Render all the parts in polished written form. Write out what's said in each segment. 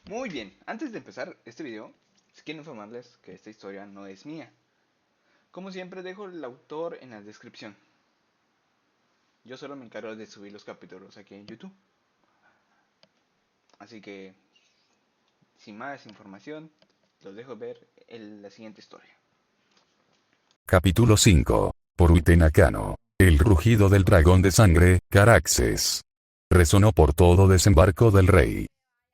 Muy bien, antes de empezar este video, quiero informarles que esta historia no es mía. Como siempre dejo el autor en la descripción. Yo solo me encargo de subir los capítulos aquí en YouTube. Así que, sin más información, los dejo ver en la siguiente historia. Capítulo 5. Por Uitenacano. El rugido del dragón de sangre, Caraxes. Resonó por todo desembarco del rey.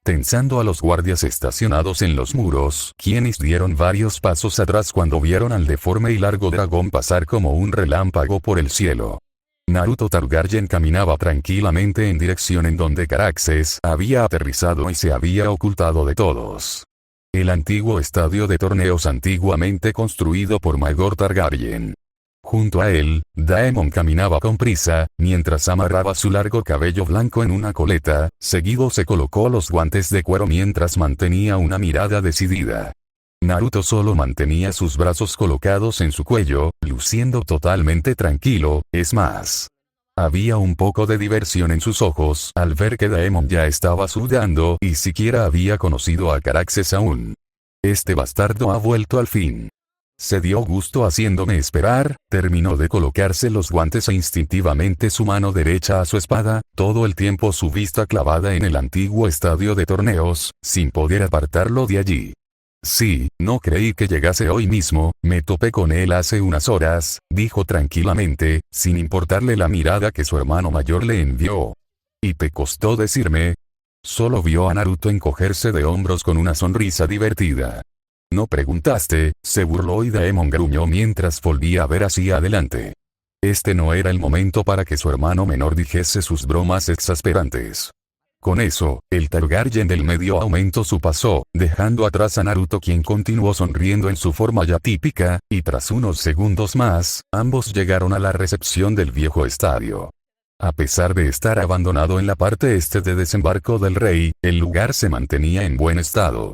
Tensando a los guardias estacionados en los muros, quienes dieron varios pasos atrás cuando vieron al deforme y largo dragón pasar como un relámpago por el cielo. Naruto Targaryen caminaba tranquilamente en dirección en donde Caraxes había aterrizado y se había ocultado de todos. El antiguo estadio de torneos antiguamente construido por Maegor Targaryen. Junto a él, Daemon caminaba con prisa, mientras amarraba su largo cabello blanco en una coleta, seguido se colocó los guantes de cuero mientras mantenía una mirada decidida. Naruto solo mantenía sus brazos colocados en su cuello, luciendo totalmente tranquilo, es más. Había un poco de diversión en sus ojos al ver que Daemon ya estaba sudando y siquiera había conocido a Caraxes aún. Este bastardo ha vuelto al fin. Se dio gusto haciéndome esperar, terminó de colocarse los guantes e instintivamente su mano derecha a su espada, todo el tiempo su vista clavada en el antiguo estadio de torneos, sin poder apartarlo de allí. Sí, no creí que llegase hoy mismo, me topé con él hace unas horas, dijo tranquilamente, sin importarle la mirada que su hermano mayor le envió. ¿Y te costó decirme? Solo vio a Naruto encogerse de hombros con una sonrisa divertida. No preguntaste, se burló y Daemon gruñó mientras volvía a ver hacia adelante. Este no era el momento para que su hermano menor dijese sus bromas exasperantes. Con eso, el Targaryen del medio aumentó su paso, dejando atrás a Naruto quien continuó sonriendo en su forma ya típica, y tras unos segundos más, ambos llegaron a la recepción del viejo estadio. A pesar de estar abandonado en la parte este de desembarco del rey, el lugar se mantenía en buen estado.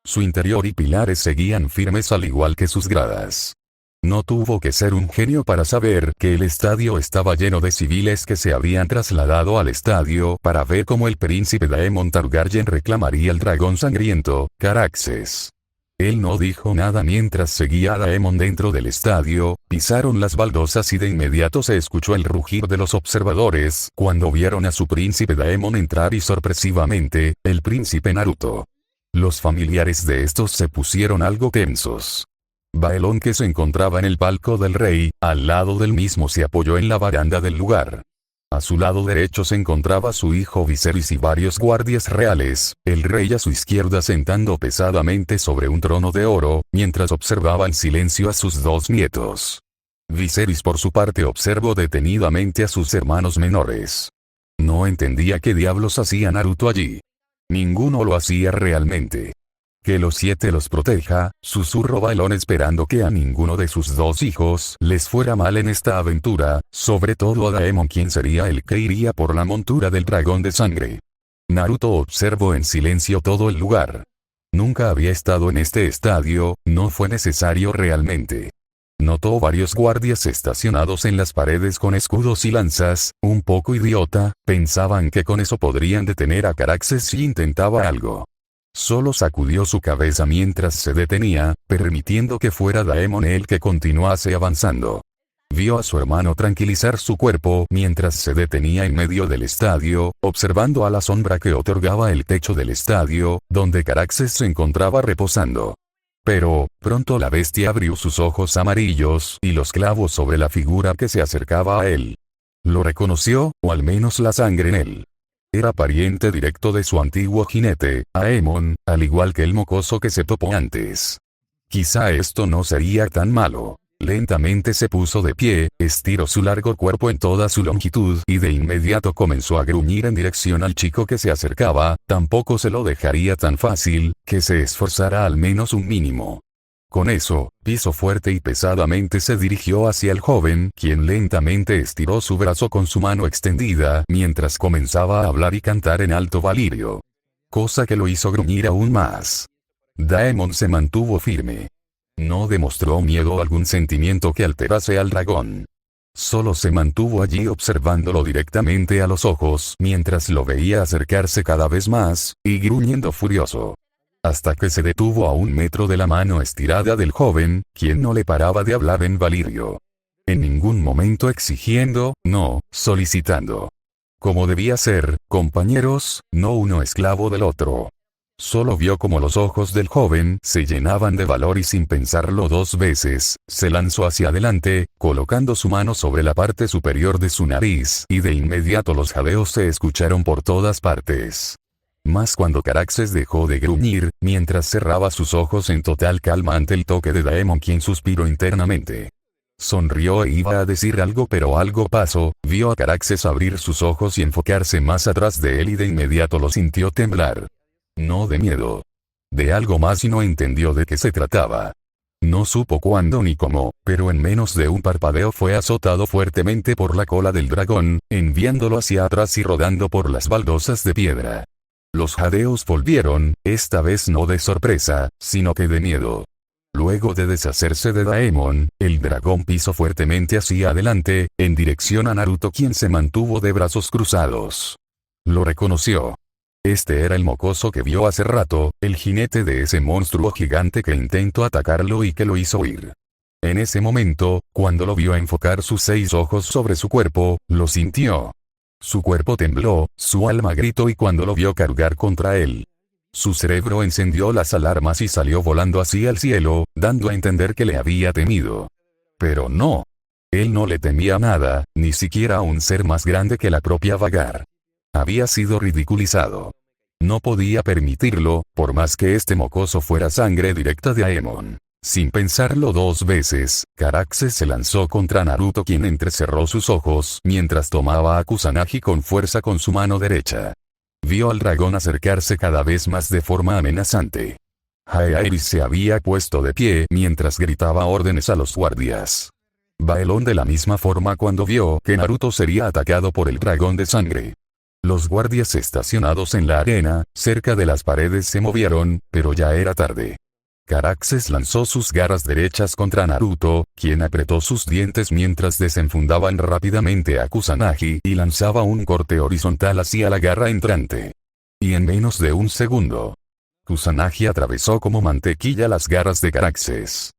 Su interior y pilares seguían firmes al igual que sus gradas. No tuvo que ser un genio para saber que el estadio estaba lleno de civiles que se habían trasladado al estadio para ver cómo el príncipe Daemon Targaryen reclamaría al dragón sangriento, Caraxes. Él no dijo nada mientras seguía a Daemon dentro del estadio, pisaron las baldosas y de inmediato se escuchó el rugir de los observadores cuando vieron a su príncipe Daemon entrar y sorpresivamente, el príncipe Naruto. Los familiares de estos se pusieron algo tensos. Baelón, que se encontraba en el palco del rey, al lado del mismo se apoyó en la baranda del lugar. A su lado derecho se encontraba su hijo Viserys y varios guardias reales, el rey a su izquierda sentando pesadamente sobre un trono de oro, mientras observaba en silencio a sus dos nietos. Viserys por su parte observó detenidamente a sus hermanos menores. No entendía qué diablos hacía Naruto allí. Ninguno lo hacía realmente. Que los 7 los proteja, susurró Baelón esperando que a ninguno de sus dos hijos les fuera mal en esta aventura, sobre todo a Daemon quien sería el que iría por la montura del dragón de sangre. Naruto observó en silencio todo el lugar. Nunca había estado en este estadio, no fue necesario realmente. Notó varios guardias estacionados en las paredes con escudos y lanzas, un poco idiota, pensaban que con eso podrían detener a Caraxes si intentaba algo. Solo sacudió su cabeza mientras se detenía, permitiendo que fuera Daemon el que continuase avanzando. Vio a su hermano tranquilizar su cuerpo mientras se detenía en medio del estadio, observando a la sombra que otorgaba el techo del estadio, donde Caraxes se encontraba reposando. Pero, pronto la bestia abrió sus ojos amarillos y los clavos sobre la figura que se acercaba a él. Lo reconoció, o al menos la sangre en él. Era pariente directo de su antiguo jinete, Aemon, al igual que el mocoso que se topó antes. Quizá esto no sería tan malo. Lentamente se puso de pie, estiró su largo cuerpo en toda su longitud y de inmediato comenzó a gruñir en dirección al chico que se acercaba, tampoco se lo dejaría tan fácil, que se esforzara al menos un mínimo. Con eso, pisó fuerte y pesadamente se dirigió hacia el joven, quien lentamente estiró su brazo con su mano extendida mientras comenzaba a hablar y cantar en alto valirio. Cosa que lo hizo gruñir aún más. Daemon se mantuvo firme. No demostró miedo o algún sentimiento que alterase al dragón. Solo se mantuvo allí observándolo directamente a los ojos mientras lo veía acercarse cada vez más, y gruñendo furioso. Hasta que se detuvo a 1 metro de la mano estirada del joven, quien no le paraba de hablar en valirio. En ningún momento exigiendo, no, solicitando. Como debía ser, compañeros, no uno esclavo del otro. Solo vio como los ojos del joven se llenaban de valor y sin pensarlo 2 veces, se lanzó hacia adelante, colocando su mano sobre la parte superior de su nariz, y de inmediato los jadeos se escucharon por todas partes. Más cuando Caraxes dejó de gruñir, mientras cerraba sus ojos en total calma ante el toque de Daemon, quien suspiró internamente. Sonrió e iba a decir algo, pero algo pasó, vio a Caraxes abrir sus ojos y enfocarse más atrás de él y de inmediato lo sintió temblar. No de miedo. De algo más, y no entendió de qué se trataba. No supo cuándo ni cómo, pero en menos de un parpadeo fue azotado fuertemente por la cola del dragón, enviándolo hacia atrás y rodando por las baldosas de piedra. Los jadeos volvieron, esta vez no de sorpresa, sino que de miedo. Luego de deshacerse de Daemon, el dragón pisó fuertemente hacia adelante, en dirección a Naruto, quien se mantuvo de brazos cruzados. Lo reconoció. Este era el mocoso que vio hace rato, el jinete de ese monstruo gigante que intentó atacarlo y que lo hizo huir. En ese momento, cuando lo vio enfocar sus 6 ojos sobre su cuerpo, lo sintió. Su cuerpo tembló, su alma gritó, y cuando lo vio cargar contra él, su cerebro encendió las alarmas y salió volando hacia el cielo, dando a entender que le había temido. Pero no. Él no le temía nada, ni siquiera a un ser más grande que la propia Vhagar. Había sido ridiculizado. No podía permitirlo, por más que este mocoso fuera sangre directa de Daemon. Sin pensarlo 2 veces, Caraxes se lanzó contra Naruto, quien entrecerró sus ojos mientras tomaba a Kusanagi con fuerza con su mano derecha. Vio al dragón acercarse cada vez más de forma amenazante. Aerys se había puesto de pie mientras gritaba órdenes a los guardias. Bailó de la misma forma cuando vio que Naruto sería atacado por el dragón de sangre. Los guardias estacionados en la arena, cerca de las paredes, se movieron, pero ya era tarde. Caraxes lanzó sus garras derechas contra Naruto, quien apretó sus dientes mientras desenfundaban rápidamente a Kusanagi y lanzaba un corte horizontal hacia la garra entrante. Y en menos de un segundo, Kusanagi atravesó como mantequilla las garras de Caraxes,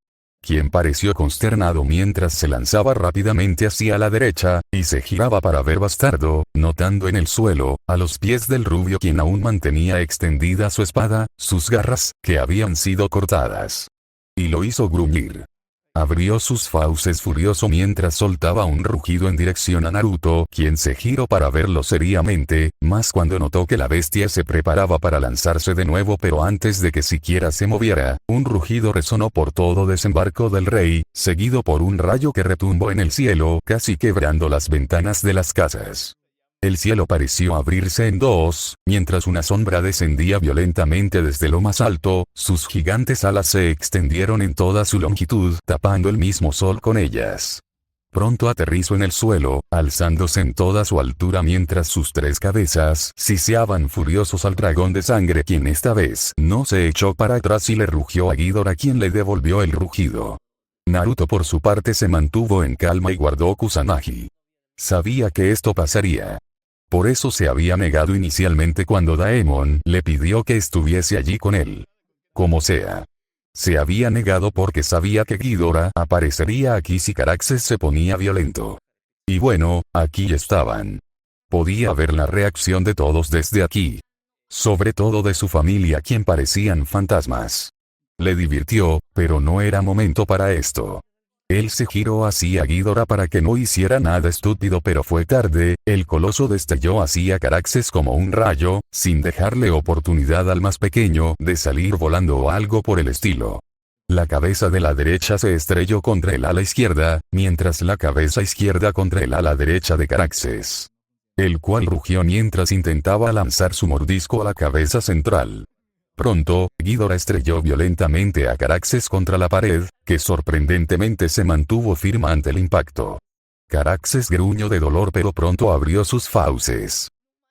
quien pareció consternado mientras se lanzaba rápidamente hacia la derecha, y se giraba para ver Bastardo, notando en el suelo, a los pies del rubio, quien aún mantenía extendida su espada, sus garras, que habían sido cortadas. Y lo hizo gruñir. Abrió sus fauces furioso mientras soltaba un rugido en dirección a Naruto, quien se giró para verlo seriamente, más cuando notó que la bestia se preparaba para lanzarse de nuevo, pero antes de que siquiera se moviera, un rugido resonó por todo Desembarco del Rey, seguido por un rayo que retumbó en el cielo, casi quebrando las ventanas de las casas. El cielo pareció abrirse en 2, mientras una sombra descendía violentamente desde lo más alto, sus gigantes alas se extendieron en toda su longitud, tapando el mismo sol con ellas. Pronto aterrizó en el suelo, alzándose en toda su altura mientras sus 3 cabezas siseaban furiosos al dragón de sangre, quien esta vez no se echó para atrás y le rugió a Ghidorah, quien le devolvió el rugido. Naruto por su parte se mantuvo en calma y guardó Kusanagi. Sabía que esto pasaría. Por eso se había negado inicialmente cuando Daemon le pidió que estuviese allí con él. Como sea. Se había negado porque sabía que Ghidorah aparecería aquí si Caraxes se ponía violento. Y bueno, aquí estaban. Podía ver la reacción de todos desde aquí. Sobre todo de su familia, quien parecían fantasmas. Le divirtió, pero no era momento para esto. Él se giró hacia Ghidorah para que no hiciera nada estúpido, pero fue tarde, el coloso destelló hacia Caraxes como un rayo, sin dejarle oportunidad al más pequeño de salir volando o algo por el estilo. La cabeza de la derecha se estrelló contra el ala izquierda, mientras la cabeza izquierda contra el ala derecha de Caraxes, el cual rugió mientras intentaba lanzar su mordisco a la cabeza central. Pronto, Ghidorah estrelló violentamente a Caraxes contra la pared, que sorprendentemente se mantuvo firme ante el impacto. Caraxes gruñó de dolor, pero pronto abrió sus fauces.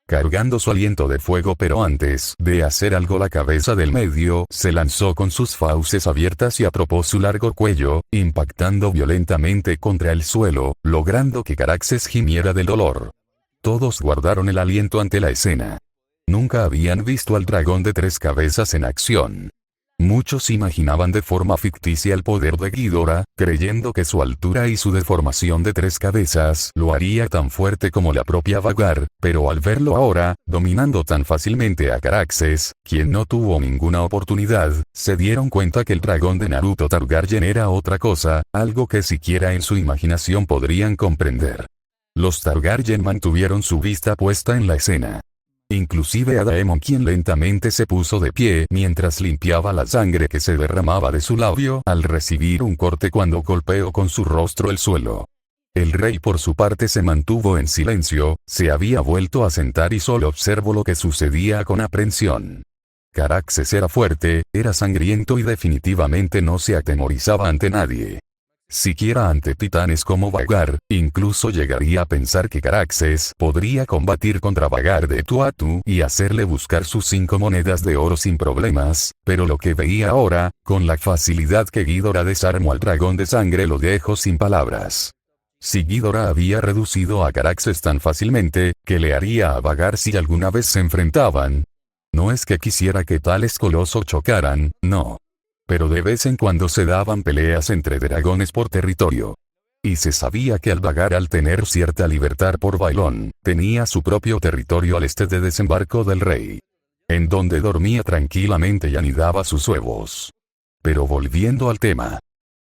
cargando su aliento de fuego, pero antes de hacer algo la cabeza del medio se lanzó con sus fauces abiertas y atrapó su largo cuello, impactando violentamente contra el suelo, logrando que Caraxes gimiera del dolor. Todos guardaron el aliento ante la escena. Nunca habían visto al dragón de 3 cabezas en acción. Muchos imaginaban de forma ficticia el poder de Ghidorah, creyendo que su altura y su deformación de 3 cabezas lo haría tan fuerte como la propia Vhagar, pero al verlo ahora, dominando tan fácilmente a Caraxes, quien no tuvo ninguna oportunidad, se dieron cuenta que el dragón de Naruto Targaryen era otra cosa, algo que siquiera en su imaginación podrían comprender. Los Targaryen mantuvieron su vista puesta en la escena. Inclusive a Daemon, quien lentamente se puso de pie mientras limpiaba la sangre que se derramaba de su labio al recibir un corte cuando golpeó con su rostro el suelo. El rey por su parte se mantuvo en silencio, se había vuelto a sentar y solo observó lo que sucedía con aprensión. Caraxes era fuerte, era sangriento y definitivamente no se atemorizaba ante nadie. Siquiera ante titanes como Vhagar, incluso llegaría a pensar que Caraxes podría combatir contra Vhagar de tú a tú y hacerle buscar sus 5 monedas de oro sin problemas, pero lo que veía ahora, con la facilidad que Ghidorah desarmó al dragón de sangre, lo dejó sin palabras. Si Ghidorah había reducido a Caraxes tan fácilmente, ¿qué le haría a Vhagar si alguna vez se enfrentaban? No es que quisiera que tales colosos chocaran, no. Pero de vez en cuando se daban peleas entre dragones por territorio. Y se sabía que Vhagar, al tener cierta libertad por Baelón, tenía su propio territorio al este de Desembarco del Rey, en donde dormía tranquilamente y anidaba sus huevos. Pero volviendo al tema,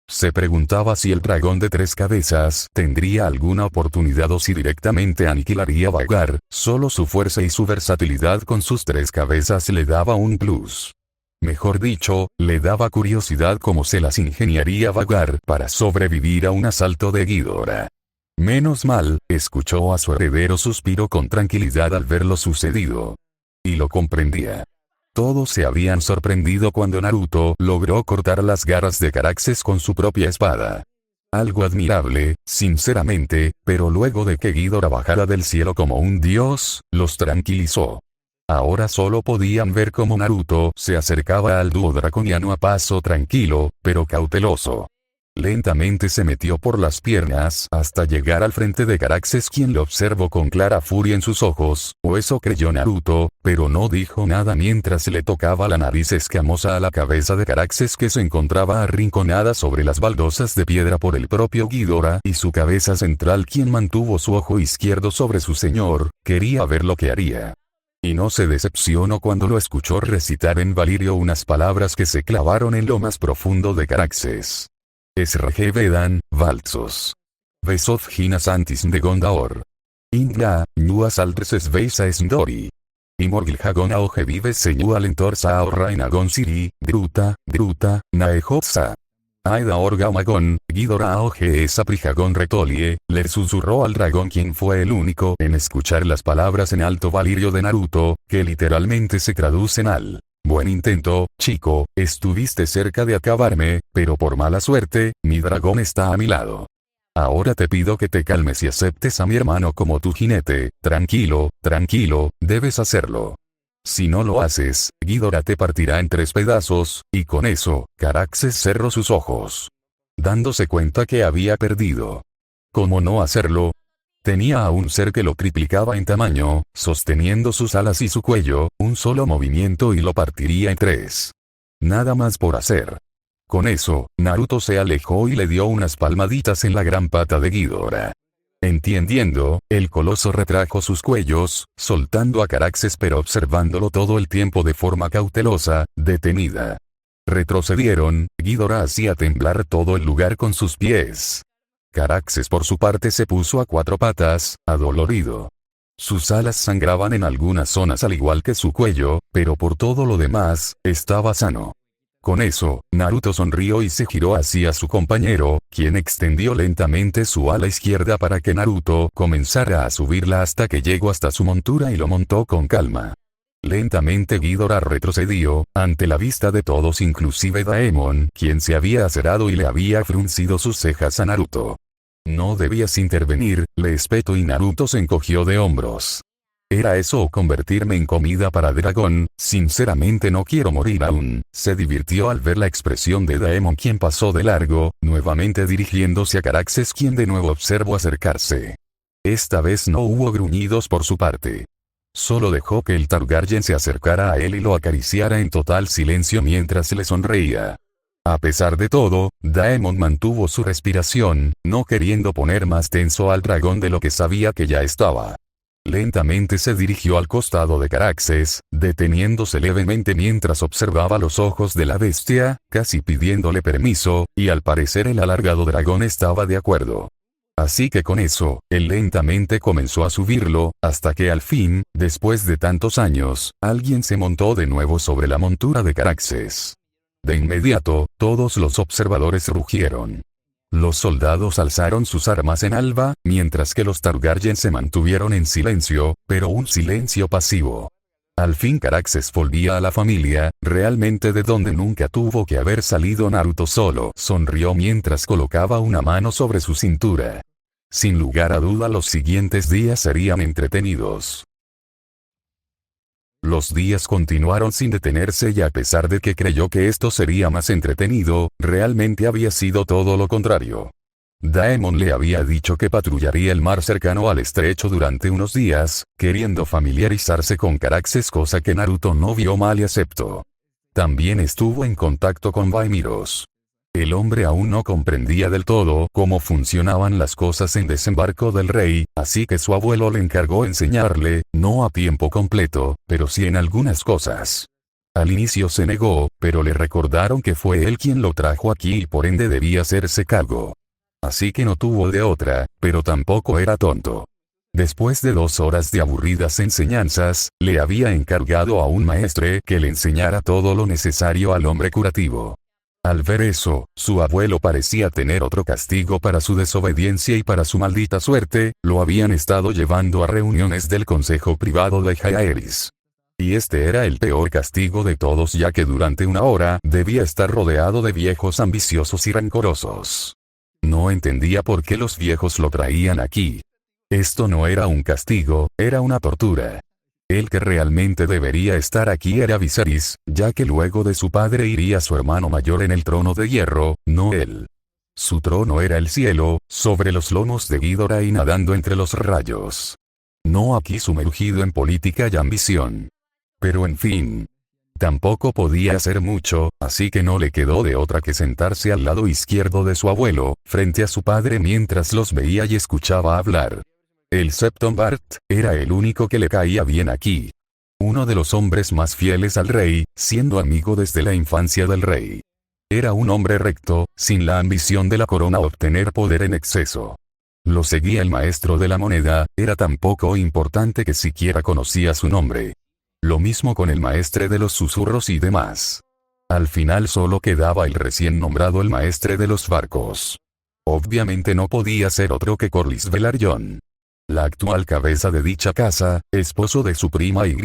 se preguntaba si el dragón de 3 cabezas tendría alguna oportunidad o si directamente aniquilaría a Vhagar. Solo su fuerza y su versatilidad con sus 3 cabezas le daba un plus. Mejor dicho, le daba curiosidad cómo se las ingeniaría Vhagar para sobrevivir a un asalto de Ghidorah. Menos mal, escuchó a su heredero suspiro con tranquilidad al ver lo sucedido. Y lo comprendía. Todos se habían sorprendido cuando Naruto logró cortar las garras de Caraxes con su propia espada. Algo admirable, sinceramente, pero luego de que Ghidorah bajara del cielo como un dios, los tranquilizó. Ahora solo podían ver cómo Naruto se acercaba al dúo draconiano a paso tranquilo, pero cauteloso. Lentamente se metió por las piernas hasta llegar al frente de Caraxes, quien lo observó con clara furia en sus ojos, o eso creyó Naruto, pero no dijo nada mientras le tocaba la nariz escamosa a la cabeza de Caraxes, que se encontraba arrinconada sobre las baldosas de piedra por el propio Ghidorah y su cabeza central, quien mantuvo su ojo izquierdo sobre su señor, quería ver lo que haría. Y no se decepcionó cuando lo escuchó recitar en Valirio unas palabras que se clavaron en lo más profundo de Caraxes. Esrge Vedan, Valtsos. Vesov Ginas Antis de Gondaor. Inga, Nuas Altres Veisa Esndori. Y Morgilhagon Aoge Vive Señual Entorsa Ahorra en Agon Siri, Gruta, Naejotsa. Aeda Orga Magón, Ghidorah Aoge esa Prijagon Retolie, le susurró al dragón, quien fue el único en escuchar las palabras en alto Valirio de Naruto, que literalmente se traducen al: buen intento, chico, estuviste cerca de acabarme, pero por mala suerte, mi dragón está a mi lado. Ahora te pido que te calmes y aceptes a mi hermano como tu jinete. Tranquilo, debes hacerlo. Si no lo haces, Ghidorah te partirá en 3 pedazos, y con eso, Caraxes cerró sus ojos, dándose cuenta que había perdido. ¿Cómo no hacerlo? Tenía a un ser que lo triplicaba en tamaño, sosteniendo sus alas y su cuello, un solo movimiento y lo partiría en 3. Nada más por hacer. Con eso, Naruto se alejó y le dio unas palmaditas en la gran pata de Ghidorah. Entendiendo, el coloso retrajo sus cuellos, soltando a Caraxes pero observándolo todo el tiempo de forma cautelosa, detenida. Retrocedieron, Ghidorah hacía temblar todo el lugar con sus pies. Caraxes por su parte se puso a 4 patas, adolorido. Sus alas sangraban en algunas zonas al igual que su cuello, pero por todo lo demás, estaba sano. Con eso, Naruto sonrió y se giró hacia su compañero, quien extendió lentamente su ala izquierda para que Naruto comenzara a subirla hasta que llegó hasta su montura y lo montó con calma. Lentamente Ghidorah retrocedió, ante la vista de todos, inclusive Daemon, quien se había acerado y le había fruncido sus cejas a Naruto. No debías intervenir, le espetó, y Naruto se encogió de hombros. ¿Era eso o convertirme en comida para dragón? Sinceramente no quiero morir aún. Se divirtió al ver la expresión de Daemon, quien pasó de largo, nuevamente dirigiéndose a Caraxes, quien de nuevo observó acercarse. Esta vez no hubo gruñidos por su parte. Solo dejó que el Targaryen se acercara a él y lo acariciara en total silencio mientras le sonreía. A pesar de todo, Daemon mantuvo su respiración, no queriendo poner más tenso al dragón de lo que sabía que ya estaba. Lentamente se dirigió al costado de Caraxes, deteniéndose levemente mientras observaba los ojos de la bestia, casi pidiéndole permiso, y al parecer el alargado dragón estaba de acuerdo. Así que con eso, él lentamente comenzó a subirlo, hasta que al fin, después de tantos años, alguien se montó de nuevo sobre la montura de Caraxes. De inmediato, todos los observadores rugieron. Los soldados alzaron sus armas en alba, mientras que los Targaryen se mantuvieron en silencio, pero un silencio pasivo. Al fin Caraxes volvía a la familia, realmente de donde nunca tuvo que haber salido Naruto solo. Sonrió mientras colocaba una mano sobre su cintura. Sin lugar a duda los siguientes días serían entretenidos. Los días continuaron sin detenerse y a pesar de que creyó que esto sería más entretenido, realmente había sido todo lo contrario. Daemon le había dicho que patrullaría el mar cercano al estrecho durante unos días, queriendo familiarizarse con Caraxes, cosa que Naruto no vio mal y aceptó. También estuvo en contacto con Vaimiros. El hombre aún no comprendía del todo cómo funcionaban las cosas en Desembarco del Rey, así que su abuelo le encargó enseñarle, no a tiempo completo, pero sí en algunas cosas. Al inicio se negó, pero le recordaron que fue él quien lo trajo aquí y por ende debía hacerse cargo. Así que no tuvo de otra, pero tampoco era tonto. Después de 2 horas de aburridas enseñanzas, le había encargado a un maestre que le enseñara todo lo necesario al hombre curativo. Al ver eso, su abuelo parecía tener otro castigo para su desobediencia y para su maldita suerte, lo habían estado llevando a reuniones del consejo privado de Jaehaerys. Y este era el peor castigo de todos, ya que durante 1 hora debía estar rodeado de viejos ambiciosos y rencorosos. No entendía por qué los viejos lo traían aquí. Esto no era un castigo, era una tortura. El que realmente debería estar aquí era Viserys, ya que luego de su padre iría su hermano mayor en el trono de hierro, no él. Su trono era el cielo, sobre los lomos de Ghidorah y nadando entre los rayos. No aquí sumergido en política y ambición. Pero en fin. Tampoco podía hacer mucho, así que no le quedó de otra que sentarse al lado izquierdo de su abuelo, frente a su padre mientras los veía y escuchaba hablar. El Septon Bart era el único que le caía bien aquí. Uno de los hombres más fieles al rey, siendo amigo desde la infancia del rey. Era un hombre recto, sin la ambición de la corona o obtener poder en exceso. Lo seguía el maestro de la moneda, era tan poco importante que siquiera conocía su nombre. Lo mismo con el maestre de los susurros y demás. Al final solo quedaba el recién nombrado el maestre de los barcos. Obviamente no podía ser otro que Corlys Velaryon. La actual cabeza de dicha casa, esposo de su prima Y.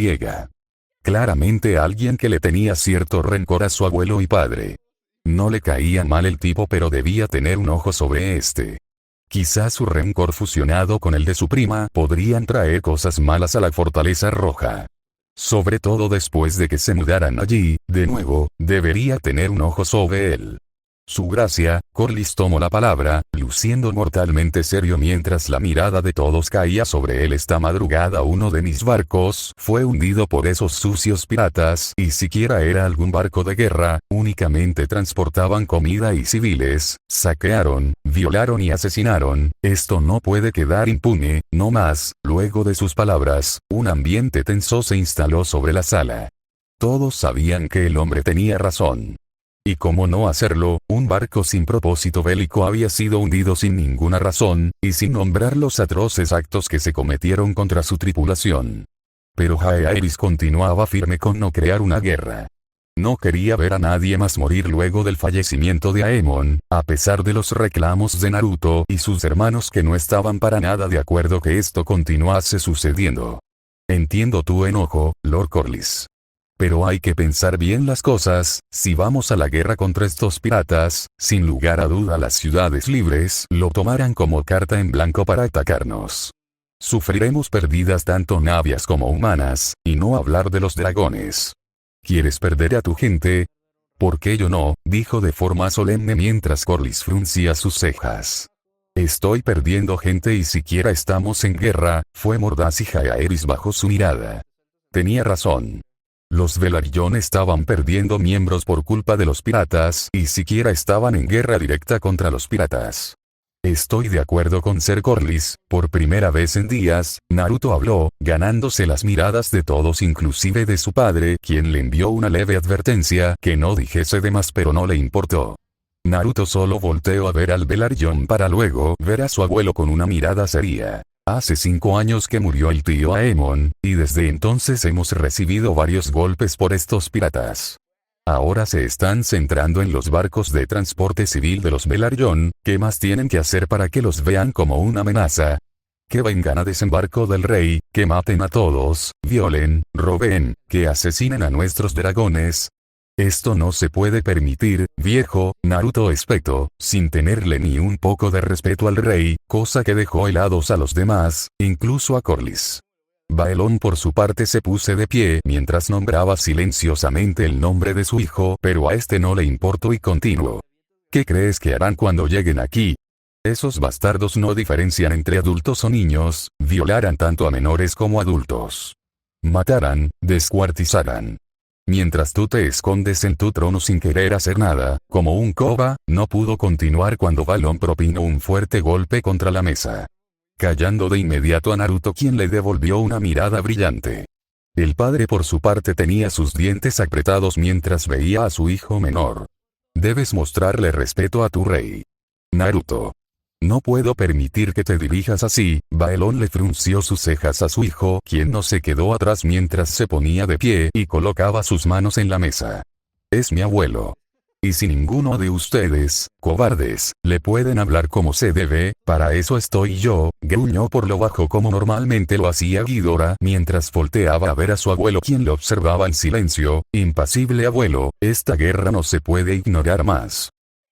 Claramente alguien que le tenía cierto rencor a su abuelo y padre. No le caía mal el tipo, pero debía tener un ojo sobre este. Quizás su rencor fusionado con el de su prima podrían traer cosas malas a la Fortaleza Roja. Sobre todo después de que se mudaran allí, de nuevo, debería tener un ojo sobre él. Su gracia, Corlys tomó la palabra, luciendo mortalmente serio mientras la mirada de todos caía sobre él. Esta madrugada uno de mis barcos fue hundido por esos sucios piratas, y siquiera era algún barco de guerra, únicamente transportaban comida y civiles, saquearon, violaron y asesinaron. Esto no puede quedar impune, no más. Luego de sus palabras, un ambiente tenso se instaló sobre la sala. Todos sabían que el hombre tenía razón. Y cómo no hacerlo, un barco sin propósito bélico había sido hundido sin ninguna razón, y sin nombrar los atroces actos que se cometieron contra su tripulación. Pero Jaehaerys continuaba firme con no crear una guerra. No quería ver a nadie más morir luego del fallecimiento de Aemon, a pesar de los reclamos de Naruto y sus hermanos que no estaban para nada de acuerdo que esto continuase sucediendo. Entiendo tu enojo, Lord Corlys. Pero hay que pensar bien las cosas. Si vamos a la guerra contra estos piratas, sin lugar a duda las ciudades libres lo tomarán como carta en blanco para atacarnos. Sufriremos pérdidas tanto navias como humanas, y no hablar de los dragones. ¿Quieres perder a tu gente? ¿Por qué yo no?, dijo de forma solemne mientras Corlys fruncía sus cejas. Estoy perdiendo gente y siquiera estamos en guerra, fue mordaz y Jaehaerys bajó su mirada. Tenía razón. Los Velaryon estaban perdiendo miembros por culpa de los piratas y siquiera estaban en guerra directa contra los piratas. Estoy de acuerdo con Ser Corlys. Por primera vez en días, Naruto habló, ganándose las miradas de todos inclusive de su padre, quien le envió una leve advertencia que no dijese de más pero no le importó. Naruto solo volteó a ver al Velaryon para luego ver a su abuelo con una mirada seria. Hace 5 años que murió el tío Aemon, y desde entonces hemos recibido varios golpes por estos piratas. Ahora se están centrando en los barcos de transporte civil de los Velaryon. ¿Qué más tienen que hacer para que los vean como una amenaza? Que vengan a desembarco del rey, que maten a todos, violen, roben, que asesinen a nuestros dragones. Esto no se puede permitir, viejo. Naruto espetó, sin tenerle ni un poco de respeto al rey, cosa que dejó helados a los demás, incluso a Corlys. Baelon por su parte se puso de pie mientras nombraba silenciosamente el nombre de su hijo, pero a este no le importó y continuó. ¿Qué crees que harán cuando lleguen aquí? Esos bastardos no diferencian entre adultos o niños, violarán tanto a menores como adultos. Matarán, descuartizarán. Mientras tú te escondes en tu trono sin querer hacer nada, como un koba. No pudo continuar cuando Baelon propinó un fuerte golpe contra la mesa, callando de inmediato a Naruto, quien le devolvió una mirada brillante. El padre por su parte tenía sus dientes apretados mientras veía a su hijo menor. Debes mostrarle respeto a tu rey. Naruto. No puedo permitir que te dirijas así. Baelon le frunció sus cejas a su hijo, quien no se quedó atrás mientras se ponía de pie y colocaba sus manos en la mesa. Es mi abuelo. Y si ninguno de ustedes, cobardes, le pueden hablar como se debe, para eso estoy yo, gruñó por lo bajo como normalmente lo hacía Ghidorah mientras volteaba a ver a su abuelo, quien lo observaba en silencio. Impasible abuelo, esta guerra no se puede ignorar más.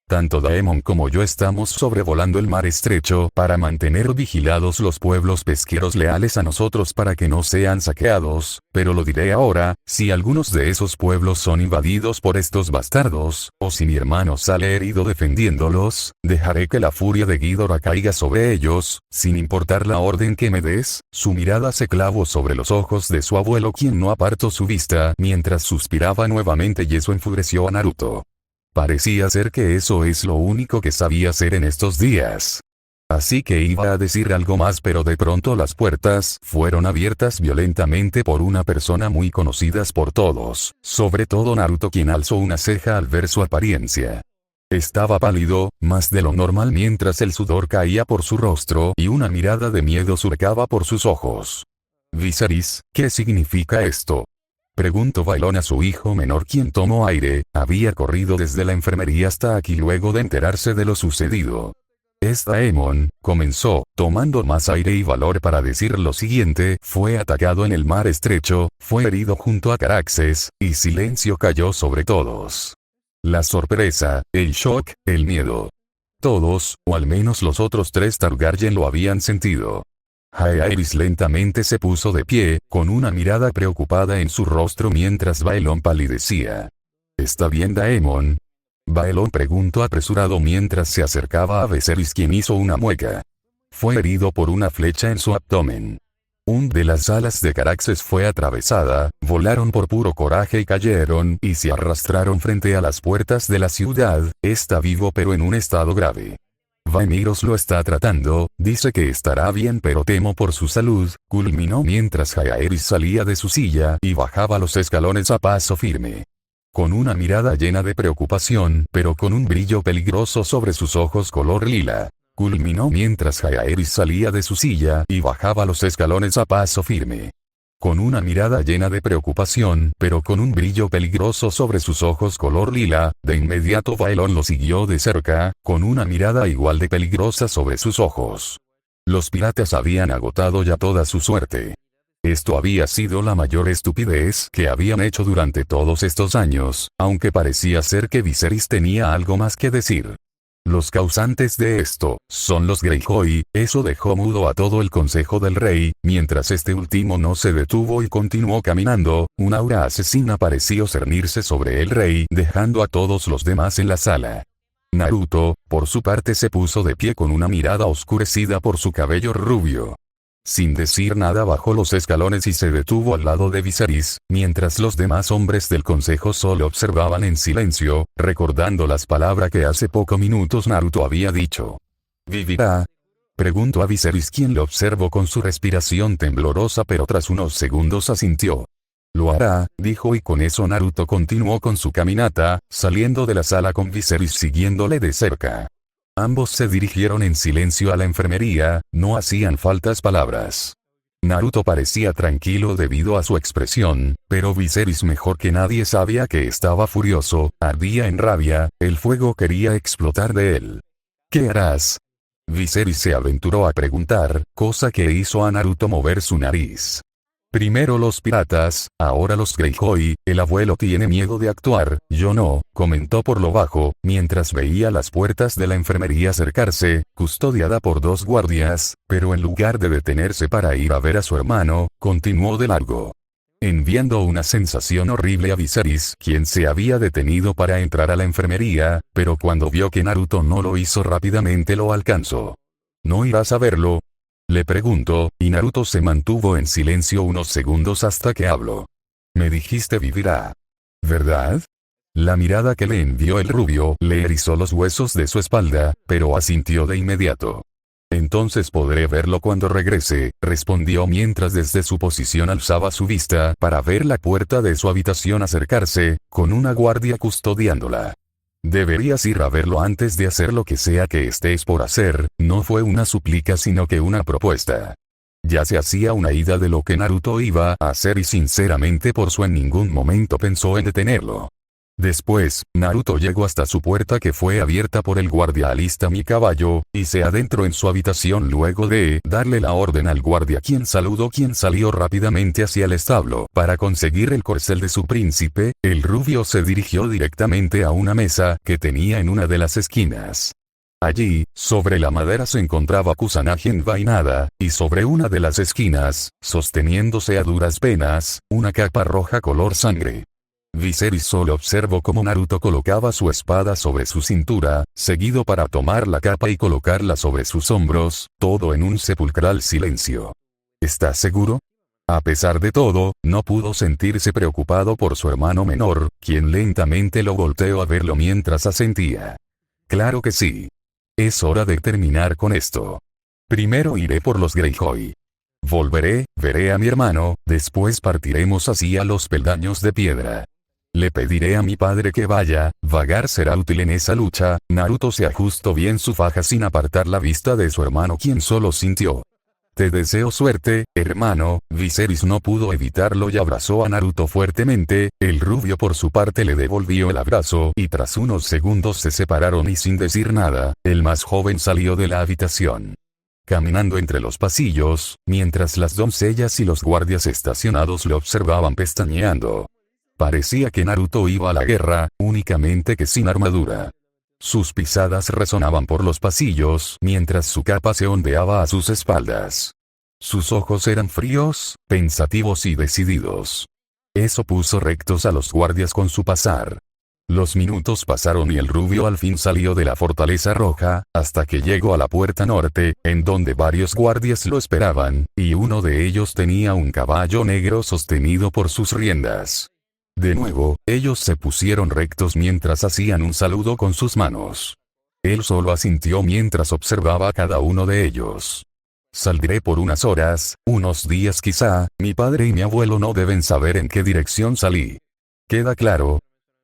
Tanto Daemon como yo estamos sobrevolando el mar estrecho para mantener vigilados los pueblos pesqueros leales a nosotros para que no sean saqueados, pero lo diré ahora, si algunos de esos pueblos son invadidos por estos bastardos, o si mi hermano sale herido defendiéndolos, dejaré que la furia de Ghidorah caiga sobre ellos, sin importar la orden que me des. Su mirada se clavó sobre los ojos de su abuelo, quien no apartó su vista mientras suspiraba nuevamente, y eso enfureció a Naruto. Parecía ser que eso es lo único que sabía hacer en estos días. Así que iba a decir algo más, pero de pronto las puertas fueron abiertas violentamente por una persona muy conocida por todos, sobre todo Naruto, quien alzó una ceja al ver su apariencia. Estaba pálido, más de lo normal, mientras el sudor caía por su rostro y una mirada de miedo surcaba por sus ojos. Viserys, ¿qué significa esto?, preguntó Baelon a su hijo menor, quien tomó aire. Había corrido desde la enfermería hasta aquí luego de enterarse de lo sucedido. Es Daemon, comenzó, tomando más aire y valor para decir lo siguiente: fue atacado en el mar estrecho, fue herido junto a Caraxes, y silencio cayó sobre todos. La sorpresa, el shock, el miedo. Todos, o al menos los otros 3 Targaryen, lo habían sentido. Jaehaerys lentamente se puso de pie, con una mirada preocupada en su rostro mientras Baelon palidecía. ¿Está bien Daemon?, Baelon preguntó apresurado mientras se acercaba a Viserys, quien hizo una mueca. Fue herido por una flecha en su abdomen. Una de las alas de Caraxes fue atravesada, volaron por puro coraje y cayeron y se arrastraron frente a las puertas de la ciudad. Está vivo pero en un estado grave. Vaemiros lo está tratando, dice que estará bien pero temo por su salud, culminó mientras Jaehaerys salía de su silla y bajaba los escalones a paso firme. Con una mirada llena de preocupación, pero con un brillo peligroso sobre sus ojos color lila. Culminó mientras Jaehaerys salía de su silla y bajaba los escalones a paso firme. Con una mirada llena de preocupación, pero con un brillo peligroso sobre sus ojos color lila, de inmediato Baelon lo siguió de cerca, con una mirada igual de peligrosa sobre sus ojos. Los piratas habían agotado ya toda su suerte. Esto había sido la mayor estupidez que habían hecho durante todos estos años, aunque parecía ser que Viserys tenía algo más que decir. Los causantes de esto son los Greyjoy. Eso dejó mudo a todo el consejo del rey, mientras este último no se detuvo y continuó caminando. Un aura asesina pareció cernirse sobre el rey, dejando a todos los demás en la sala. Naruto, por su parte, se puso de pie con una mirada oscurecida por su cabello rubio. Sin decir nada bajó los escalones y se detuvo al lado de Viserys, mientras los demás hombres del consejo solo observaban en silencio, recordando las palabras que hace pocos minutos Naruto había dicho. ¿Vivirá? Preguntó a Viserys, quien lo observó con su respiración temblorosa, pero tras unos segundos asintió. Lo hará, dijo, y con eso Naruto continuó con su caminata, saliendo de la sala con Viserys siguiéndole de cerca. Ambos se dirigieron en silencio a la enfermería, no hacían faltas palabras. Naruto parecía tranquilo debido a su expresión, pero Viserys mejor que nadie sabía que estaba furioso, ardía en rabia, el fuego quería explotar de él. ¿Qué harás? Viserys se aventuró a preguntar, cosa que hizo a Naruto mover su nariz. Primero los piratas, ahora los Greyjoy. El abuelo tiene miedo de actuar, yo no, comentó por lo bajo, mientras veía las puertas de la enfermería acercarse, custodiada por 2 guardias, pero en lugar de detenerse para ir a ver a su hermano, continuó de largo. Enviando una sensación horrible a Viserys, quien se había detenido para entrar a la enfermería, pero cuando vio que Naruto no lo hizo rápidamente lo alcanzó. ¿No irás a verlo? Le preguntó, y Naruto se mantuvo en silencio unos segundos hasta que habló. Me dijiste vivirá. ¿Verdad? La mirada que le envió el rubio le erizó los huesos de su espalda, pero asintió de inmediato. Entonces podré verlo cuando regrese, respondió mientras desde su posición alzaba su vista para ver la puerta de su habitación acercarse, con una guardia custodiándola. Deberías ir a verlo antes de hacer lo que sea que estés por hacer. No fue una súplica sino que una propuesta. Ya se hacía una idea de lo que Naruto iba a hacer y sinceramente por su en ningún momento pensó en detenerlo. Después, Naruto llegó hasta su puerta que fue abierta por el guardia alista mi caballo, y se adentró en su habitación luego de darle la orden al guardia quien saludó quien salió rápidamente hacia el establo para conseguir el corcel de su príncipe. El rubio se dirigió directamente a una mesa que tenía en una de las esquinas. Allí, sobre la madera se encontraba Kusanagi envainada, y sobre una de las esquinas, sosteniéndose a duras penas, una capa roja color sangre. Viserys solo observó cómo Naruto colocaba su espada sobre su cintura, seguido para tomar la capa y colocarla sobre sus hombros, todo en un sepulcral silencio. ¿Estás seguro? A pesar de todo, no pudo sentirse preocupado por su hermano menor, quien lentamente lo volteó a verlo mientras asentía. Claro que sí. Es hora de terminar con esto. Primero iré por los Greyjoy. Volveré, veré a mi hermano, después partiremos hacia los peldaños de piedra. Le pediré a mi padre que vaya, vagar será útil en esa lucha. Naruto se ajustó bien su faja sin apartar la vista de su hermano quien solo sintió. Te deseo suerte, hermano. Viserys no pudo evitarlo y abrazó a Naruto fuertemente. El rubio por su parte le devolvió el abrazo y tras unos segundos se separaron y sin decir nada, el más joven salió de la habitación. Caminando entre los pasillos, mientras las doncellas y los guardias estacionados lo observaban pestañeando. Parecía que Naruto iba a la guerra, únicamente que sin armadura. Sus pisadas resonaban por los pasillos mientras su capa se ondeaba a sus espaldas. Sus ojos eran fríos, pensativos y decididos. Eso puso rectos a los guardias con su pasar. Los minutos pasaron y el rubio al fin salió de la fortaleza roja, hasta que llegó a la puerta norte, en donde varios guardias lo esperaban, y uno de ellos tenía un caballo negro sostenido por sus riendas. De nuevo, ellos se pusieron rectos mientras hacían un saludo con sus manos. Él solo asintió mientras observaba a cada uno de ellos. Saldré por unas horas, unos días quizá. Mi padre y mi abuelo no deben saber en qué dirección salí. ¿Queda claro?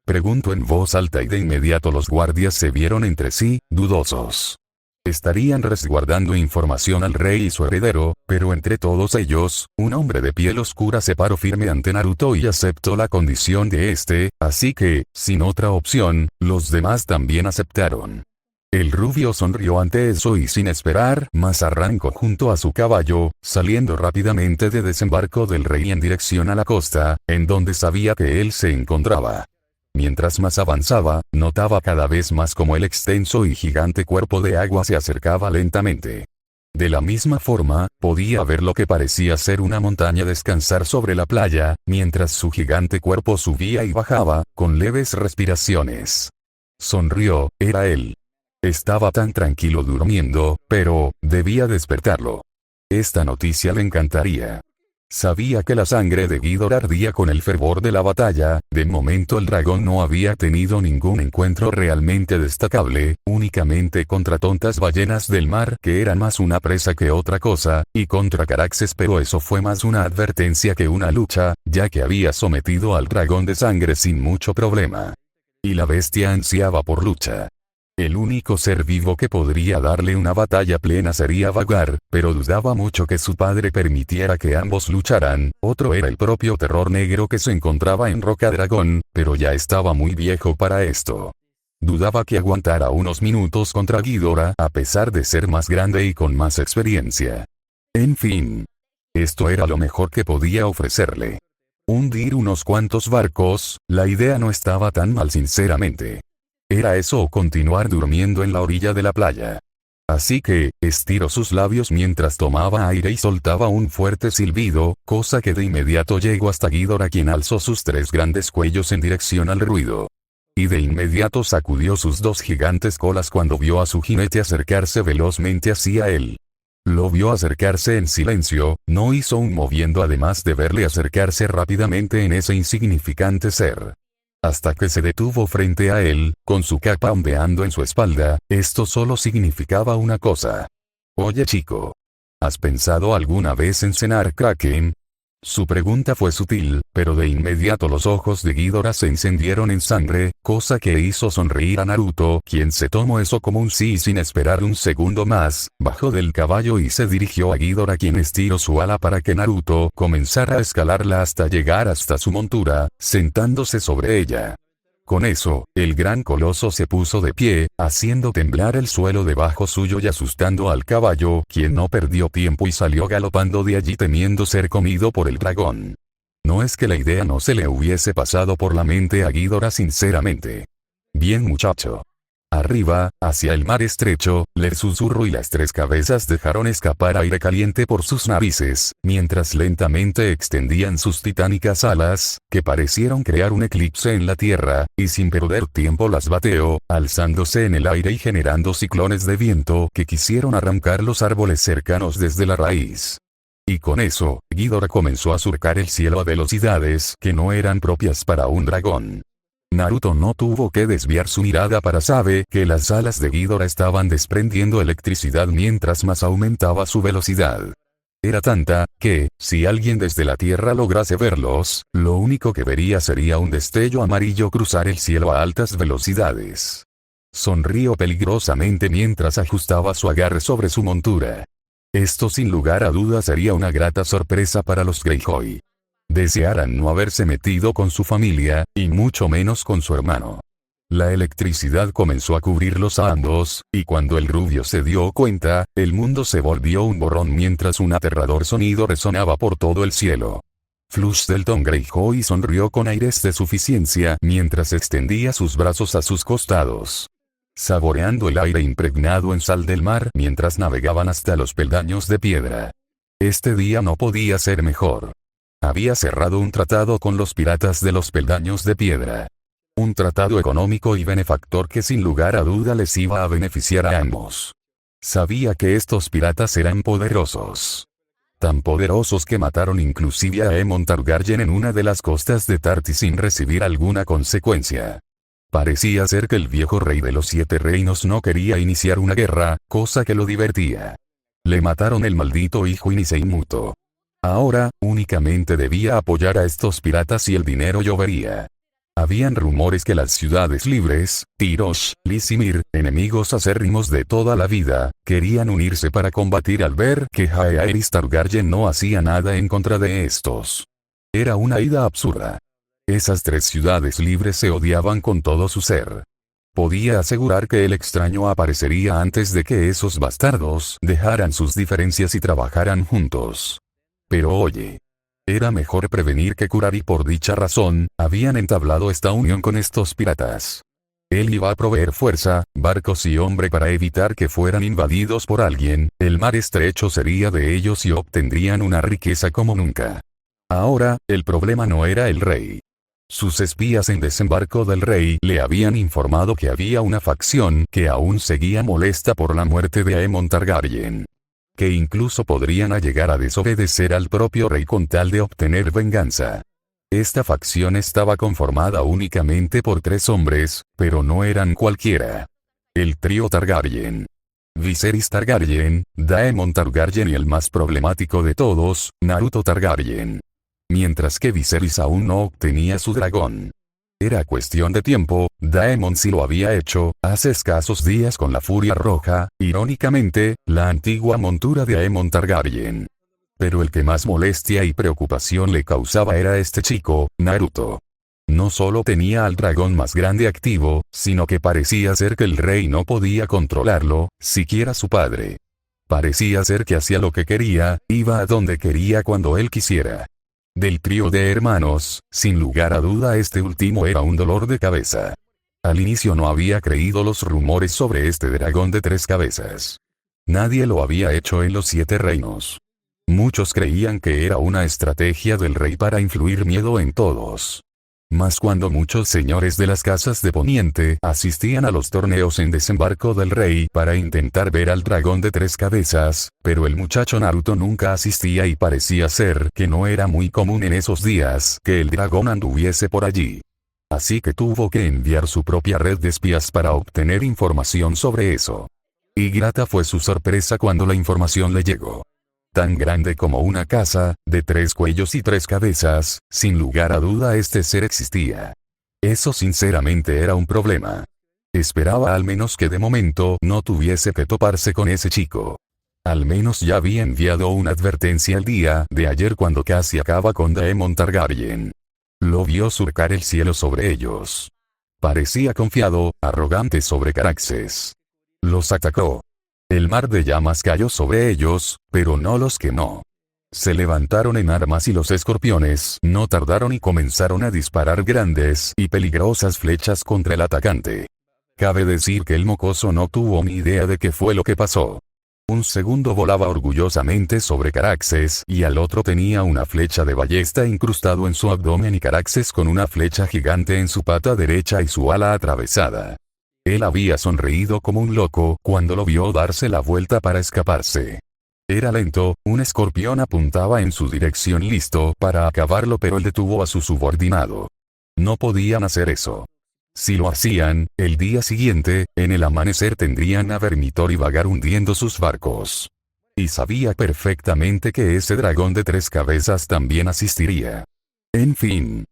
Preguntó en voz alta y de inmediato los guardias se vieron entre sí, dudosos. Estarían resguardando información al rey y su heredero, pero entre todos ellos, un hombre de piel oscura se paró firme ante Naruto y aceptó la condición de este, así que, sin otra opción, los demás también aceptaron. El rubio sonrió ante eso y sin esperar más arrancó junto a su caballo, saliendo rápidamente de desembarco del rey en dirección a la costa, en donde sabía que él se encontraba. Mientras más avanzaba, notaba cada vez más cómo el extenso y gigante cuerpo de agua se acercaba lentamente. De la misma forma, podía ver lo que parecía ser una montaña descansar sobre la playa, mientras su gigante cuerpo subía y bajaba, con leves respiraciones. Sonrió, era él. Estaba tan tranquilo durmiendo, pero, debía despertarlo. Esta noticia le encantaría. Sabía que la sangre de Ghidorah ardía con el fervor de la batalla. De momento el dragón no había tenido ningún encuentro realmente destacable, únicamente contra tontas ballenas del mar que eran más una presa que otra cosa, y contra Caraxes, pero eso fue más una advertencia que una lucha, ya que había sometido al dragón de sangre sin mucho problema. Y la bestia ansiaba por lucha. El único ser vivo que podría darle una batalla plena sería Vagar, pero dudaba mucho que su padre permitiera que ambos lucharan. Otro era el propio terror negro que se encontraba en Roca Dragón, pero ya estaba muy viejo para esto. Dudaba que aguantara unos minutos contra Ghidorah a pesar de ser más grande y con más experiencia. En fin. Esto era lo mejor que podía ofrecerle. Hundir unos cuantos barcos, la idea no estaba tan mal sinceramente. Era eso o continuar durmiendo en la orilla de la playa. Así que, estiró sus labios mientras tomaba aire y soltaba un fuerte silbido, cosa que de inmediato llegó hasta Ghidorah, quien alzó sus tres grandes cuellos en dirección al ruido. Y de inmediato sacudió sus dos gigantes colas cuando vio a su jinete acercarse velozmente hacia él. Lo vio acercarse en silencio, no hizo un moviendo además de verle acercarse rápidamente en ese insignificante ser. Hasta que se detuvo frente a él, con su capa ondeando en su espalda. Esto solo significaba una cosa. Oye chico. ¿Has pensado alguna vez en cenar Kraken? Su pregunta fue sutil, pero de inmediato los ojos de Ghidorah se encendieron en sangre, cosa que hizo sonreír a Naruto, quien se tomó eso como un sí y sin esperar un segundo más, bajó del caballo y se dirigió a Ghidorah, quien estiró su ala para que Naruto comenzara a escalarla hasta llegar hasta su montura, sentándose sobre ella. Con eso, el gran coloso se puso de pie, haciendo temblar el suelo debajo suyo y asustando al caballo, quien no perdió tiempo y salió galopando de allí temiendo ser comido por el dragón. No es que la idea no se le hubiese pasado por la mente a Ghidorah sinceramente. Bien muchacho. Arriba, hacia el mar estrecho, le susurró y las tres cabezas dejaron escapar aire caliente por sus narices, mientras lentamente extendían sus titánicas alas, que parecieron crear un eclipse en la tierra, y sin perder tiempo las bateó, alzándose en el aire y generando ciclones de viento que quisieron arrancar los árboles cercanos desde la raíz. Y con eso, Ghidorah comenzó a surcar el cielo a velocidades que no eran propias para un dragón. Naruto no tuvo que desviar su mirada para saber que las alas de Ghidorah estaban desprendiendo electricidad mientras más aumentaba su velocidad. Era tanta, que, si alguien desde la tierra lograse verlos, lo único que vería sería un destello amarillo cruzar el cielo a altas velocidades. Sonrió peligrosamente mientras ajustaba su agarre sobre su montura. Esto sin lugar a dudas sería una grata sorpresa para los Greyjoy. Desearan no haberse metido con su familia, y mucho menos con su hermano. La electricidad comenzó a cubrirlos a ambos, y cuando el rubio se dio cuenta, el mundo se volvió un borrón mientras un aterrador sonido resonaba por todo el cielo. Flustelton Greyjoy sonrió con aires de suficiencia mientras extendía sus brazos a sus costados. Saboreando el aire impregnado en sal del mar mientras navegaban hasta los peldaños de piedra. Este día no podía ser mejor. Había cerrado un tratado con los piratas de los peldaños de piedra. Un tratado económico y benefactor que sin lugar a duda les iba a beneficiar a ambos. Sabía que estos piratas eran poderosos. Tan poderosos que mataron inclusive a Aemon Targaryen en una de las costas de Tarty sin recibir alguna consecuencia. Parecía ser que el viejo rey de los 7 reinos no quería iniciar una guerra, cosa que lo divertía. Le mataron el maldito hijo y ni se inmutó. Ahora, únicamente debía apoyar a estos piratas y el dinero llovería. Habían rumores que las ciudades libres, Tyrosh, Lysimir, enemigos acérrimos de toda la vida, querían unirse para combatir al ver que Aerys Targaryen no hacía nada en contra de estos. Era una ida absurda. Esas 3 ciudades libres se odiaban con todo su ser. Podía asegurar que el extraño aparecería antes de que esos bastardos dejaran sus diferencias y trabajaran juntos. Pero oye. Era mejor prevenir que curar y por dicha razón, habían entablado esta unión con estos piratas. Él iba a proveer fuerza, barcos y hombre para evitar que fueran invadidos por alguien, el mar estrecho sería de ellos y obtendrían una riqueza como nunca. Ahora, el problema no era el rey. Sus espías en Desembarco del Rey le habían informado que había una facción que aún seguía molesta por la muerte de Aemon Targaryen. Que incluso podrían llegar a desobedecer al propio rey con tal de obtener venganza. Esta facción estaba conformada únicamente por 3 hombres, pero no eran cualquiera. El trío Targaryen. Viserys Targaryen, Daemon Targaryen y el más problemático de todos, Naruto Targaryen. Mientras que Viserys aún no obtenía su dragón. Era cuestión de tiempo, Daemon sí lo había hecho, hace escasos días con la Furia Roja, irónicamente, la antigua montura de Aemon Targaryen. Pero el que más molestia y preocupación le causaba era este chico, Naruto. No solo tenía al dragón más grande activo, sino que parecía ser que el rey no podía controlarlo, siquiera su padre. Parecía ser que hacía lo que quería, iba a donde quería cuando él quisiera. Del trío de hermanos, sin lugar a duda este último era un dolor de cabeza. Al inicio no había creído los rumores sobre este dragón de 3 cabezas. Nadie lo había hecho en los 7 reinos. Muchos creían que era una estrategia del rey para influir miedo en todos. Mas cuando muchos señores de las casas de Poniente asistían a los torneos en Desembarco del Rey para intentar ver al dragón de 3 cabezas, pero el muchacho Naruto nunca asistía y parecía ser que no era muy común en esos días que el dragón anduviese por allí. Así que tuvo que enviar su propia red de espías para obtener información sobre eso. Y grata fue su sorpresa cuando la información le llegó. Tan grande como una casa, de 3 cuellos y 3 cabezas, sin lugar a duda este ser existía. Eso sinceramente era un problema. Esperaba al menos que de momento no tuviese que toparse con ese chico. Al menos ya había enviado una advertencia el día de ayer cuando casi acaba con Daemon Targaryen. Lo vio surcar el cielo sobre ellos. Parecía confiado, arrogante sobre Caraxes. Los atacó. El mar de llamas cayó sobre ellos, pero no los quemó. Se levantaron en armas y los escorpiones no tardaron y comenzaron a disparar grandes y peligrosas flechas contra el atacante. Cabe decir que el mocoso no tuvo ni idea de qué fue lo que pasó. Un segundo volaba orgullosamente sobre Caraxes y al otro tenía una flecha de ballesta incrustado en su abdomen y Caraxes con una flecha gigante en su pata derecha y su ala atravesada. Él había sonreído como un loco cuando lo vio darse la vuelta para escaparse. Era lento, un escorpión apuntaba en su dirección listo para acabarlo pero él detuvo a su subordinado. No podían hacer eso. Si lo hacían, el día siguiente, en el amanecer tendrían a Vermitor y Vagar hundiendo sus barcos. Y sabía perfectamente que ese dragón de 3 cabezas también asistiría. En fin.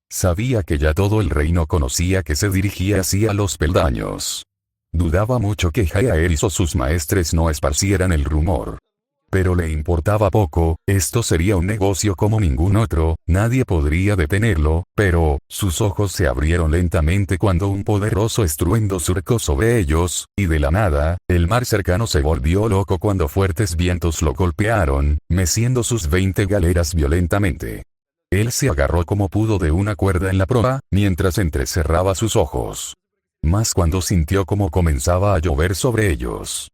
Sabía que ya todo el reino conocía que se dirigía hacia los peldaños. Dudaba mucho que Jaehaerys o sus maestres no esparcieran el rumor. Pero le importaba poco, esto sería un negocio como ningún otro, nadie podría detenerlo, pero, sus ojos se abrieron lentamente cuando un poderoso estruendo surcó sobre ellos, y de la nada, el mar cercano se volvió loco cuando fuertes vientos lo golpearon, meciendo sus 20 galeras violentamente. Él se agarró como pudo de una cuerda en la proa, mientras entrecerraba sus ojos. Mas cuando sintió como comenzaba a llover sobre ellos.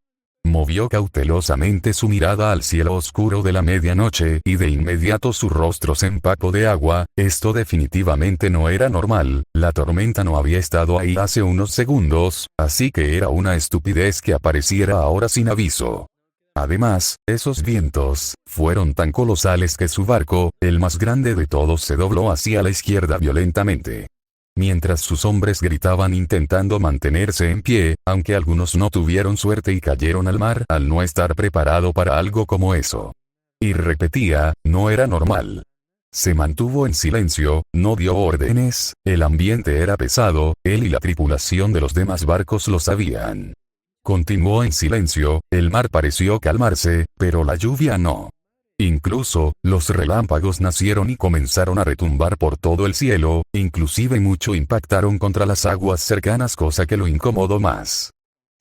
Movió cautelosamente su mirada al cielo oscuro de la medianoche y de inmediato su rostro se empapó de agua, esto definitivamente no era normal, la tormenta no había estado ahí hace unos segundos, así que era una estupidez que apareciera ahora sin aviso. Además, esos vientos fueron tan colosales que su barco, el más grande de todos, se dobló hacia la izquierda violentamente. Mientras sus hombres gritaban intentando mantenerse en pie, aunque algunos no tuvieron suerte y cayeron al mar al no estar preparado para algo como eso. Y repetía, no era normal. Se mantuvo en silencio, no dio órdenes, el ambiente era pesado, él y la tripulación de los demás barcos lo sabían. Continuó en silencio, el mar pareció calmarse, pero la lluvia no. Incluso, los relámpagos nacieron y comenzaron a retumbar por todo el cielo, inclusive mucho impactaron contra las aguas cercanas, cosa que lo incomodó más.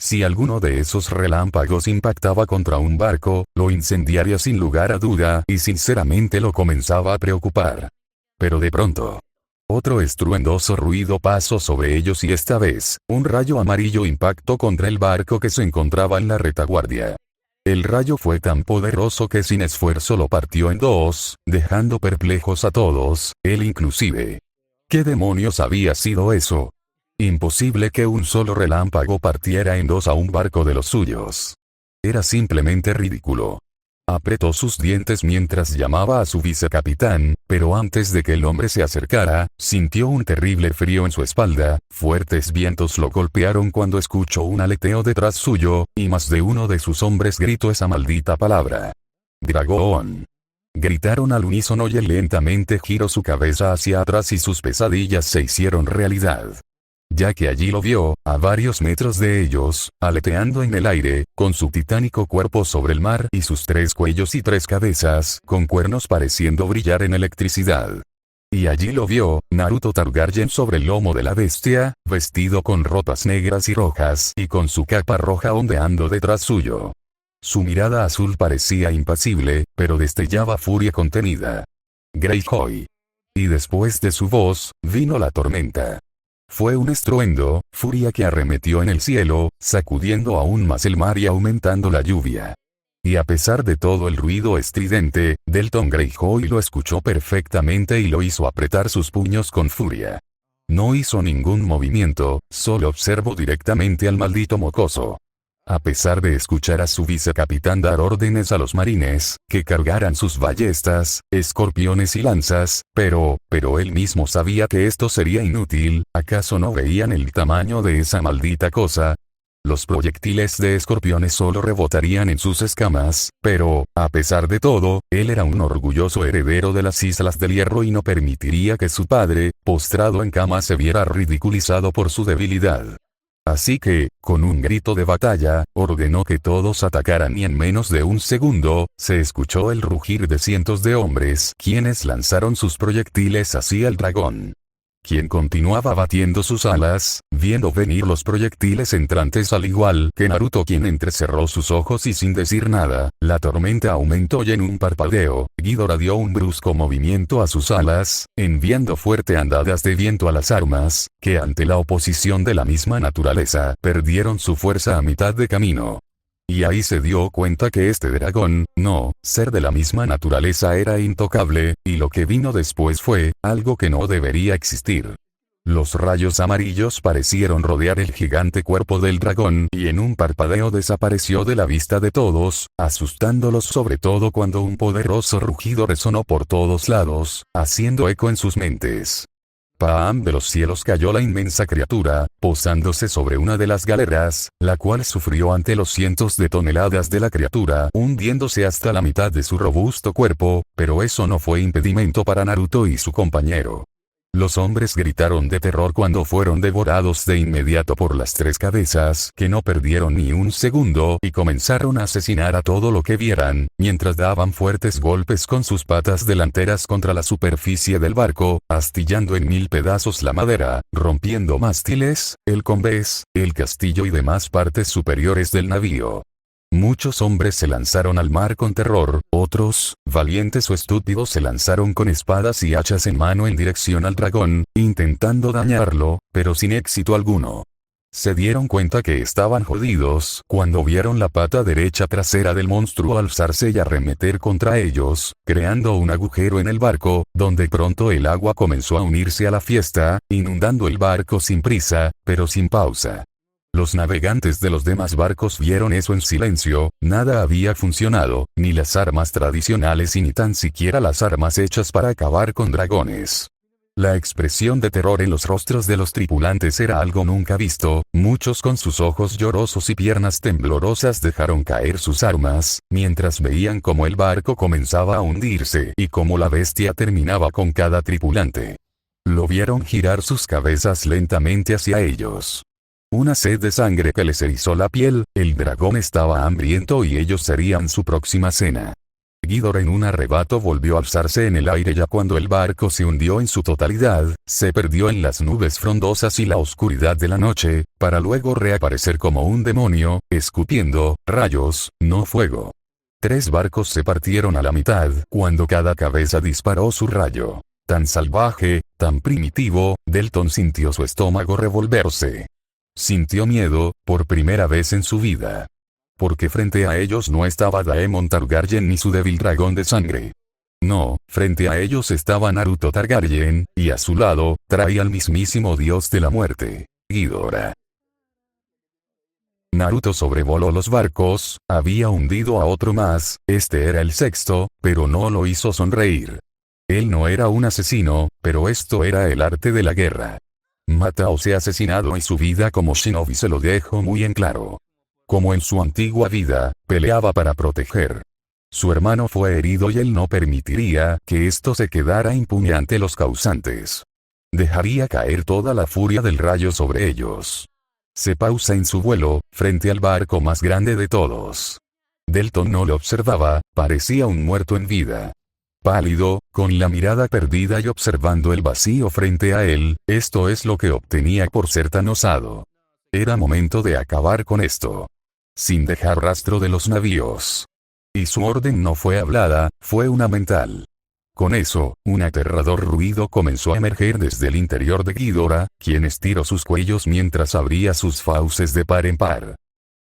Si alguno de esos relámpagos impactaba contra un barco, lo incendiaría sin lugar a duda, y sinceramente lo comenzaba a preocupar. Pero de pronto, otro estruendoso ruido pasó sobre ellos y esta vez, un rayo amarillo impactó contra el barco que se encontraba en la retaguardia. El rayo fue tan poderoso que sin esfuerzo lo partió en dos, dejando perplejos a todos, él inclusive. ¿Qué demonios había sido eso? Imposible que un solo relámpago partiera en dos a un barco de los suyos. Era simplemente ridículo. Apretó sus dientes mientras llamaba a su vicecapitán, pero antes de que el hombre se acercara, sintió un terrible frío en su espalda, fuertes vientos lo golpearon cuando escuchó un aleteo detrás suyo, y más de uno de sus hombres gritó esa maldita palabra. «¡Dragón!». Gritaron al unísono y él lentamente giró su cabeza hacia atrás y sus pesadillas se hicieron realidad. Ya que allí lo vio, a varios metros de ellos, aleteando en el aire, con su titánico cuerpo sobre el mar y sus 3 cuellos y 3 cabezas, con cuernos pareciendo brillar en electricidad. Y allí lo vio, Naruto Targaryen sobre el lomo de la bestia, vestido con ropas negras y rojas y con su capa roja ondeando detrás suyo. Su mirada azul parecía impasible, pero destellaba furia contenida. Greyjoy. Y después de su voz, vino la tormenta. Fue un estruendo, furia que arremetió en el cielo, sacudiendo aún más el mar y aumentando la lluvia. Y a pesar de todo el ruido estridente, Delton Greyjoy lo escuchó perfectamente y lo hizo apretar sus puños con furia. No hizo ningún movimiento, solo observó directamente al maldito mocoso. A pesar de escuchar a su vicecapitán dar órdenes a los marines, que cargaran sus ballestas, escorpiones y lanzas, pero él mismo sabía que esto sería inútil, ¿acaso no veían el tamaño de esa maldita cosa? Los proyectiles de escorpiones solo rebotarían en sus escamas, pero, a pesar de todo, él era un orgulloso heredero de las Islas del Hierro y no permitiría que su padre, postrado en cama, se viera ridiculizado por su debilidad. Así que, con un grito de batalla, ordenó que todos atacaran y en menos de un segundo, se escuchó el rugir de cientos de hombres, quienes lanzaron sus proyectiles hacia el dragón. Quien continuaba batiendo sus alas, viendo venir los proyectiles entrantes al igual que Naruto quien entrecerró sus ojos y sin decir nada, la tormenta aumentó y en un parpadeo, Ghidorah dio un brusco movimiento a sus alas, enviando fuerte andadas de viento a las armas, que ante la oposición de la misma naturaleza, perdieron su fuerza a mitad de camino. Y ahí se dio cuenta que este dragón, no, ser de la misma naturaleza era intocable, y lo que vino después fue, algo que no debería existir. Los rayos amarillos parecieron rodear el gigante cuerpo del dragón y en un parpadeo desapareció de la vista de todos, asustándolos sobre todo cuando un poderoso rugido resonó por todos lados, haciendo eco en sus mentes. ¡Pam! De los cielos cayó la inmensa criatura, posándose sobre una de las galeras, la cual sufrió ante los cientos de toneladas de la criatura, hundiéndose hasta la mitad de su robusto cuerpo, pero eso no fue impedimento para Naruto y su compañero. Los hombres gritaron de terror cuando fueron devorados de inmediato por las 3 cabezas, que no perdieron ni un segundo y comenzaron a asesinar a todo lo que vieran, mientras daban fuertes golpes con sus patas delanteras contra la superficie del barco, astillando en 1000 pedazos la madera, rompiendo mástiles, el combés, el castillo y demás partes superiores del navío. Muchos hombres se lanzaron al mar con terror, otros, valientes o estúpidos, se lanzaron con espadas y hachas en mano en dirección al dragón, intentando dañarlo, pero sin éxito alguno. Se dieron cuenta que estaban jodidos cuando vieron la pata derecha trasera del monstruo alzarse y arremeter contra ellos, creando un agujero en el barco, donde pronto el agua comenzó a unirse a la fiesta, inundando el barco sin prisa, pero sin pausa. Los navegantes de los demás barcos vieron eso en silencio, nada había funcionado, ni las armas tradicionales y ni tan siquiera las armas hechas para acabar con dragones. La expresión de terror en los rostros de los tripulantes era algo nunca visto, muchos con sus ojos llorosos y piernas temblorosas dejaron caer sus armas, mientras veían cómo el barco comenzaba a hundirse y cómo la bestia terminaba con cada tripulante. Lo vieron girar sus cabezas lentamente hacia ellos. Una sed de sangre que les erizó la piel, el dragón estaba hambriento y ellos serían su próxima cena. Ghidorah en un arrebato volvió a alzarse en el aire. Ya cuando el barco se hundió en su totalidad, se perdió en las nubes frondosas y la oscuridad de la noche, para luego reaparecer como un demonio, escupiendo rayos, no fuego. 3 barcos se partieron a la mitad cuando cada cabeza disparó su rayo. Tan salvaje, tan primitivo, Delton sintió su estómago revolverse. Sintió miedo, por primera vez en su vida. Porque frente a ellos no estaba Daemon Targaryen ni su débil dragón de sangre. No, frente a ellos estaba Naruto Targaryen, y a su lado, traía al mismísimo dios de la muerte, Ghidorah. Naruto sobrevoló los barcos, había hundido a otro más, este era el 6º, pero no lo hizo sonreír. Él no era un asesino, pero esto era el arte de la guerra. Mata o sea asesinado y su vida como shinobi se lo dejó muy en claro. Como en su antigua vida, peleaba para proteger. Su hermano fue herido y él no permitiría que esto se quedara impune ante los causantes. Dejaría caer toda la furia del rayo sobre ellos. Se pausa en su vuelo, frente al barco más grande de todos. Delton no lo observaba, parecía un muerto en vida. Pálido, con la mirada perdida y observando el vacío frente a él, esto es lo que obtenía por ser tan osado. Era momento de acabar con esto. Sin dejar rastro de los navíos. Y su orden no fue hablada, fue una mental. Con eso, un aterrador ruido comenzó a emerger desde el interior de Ghidorah, quien estiró sus cuellos mientras abría sus fauces de par en par.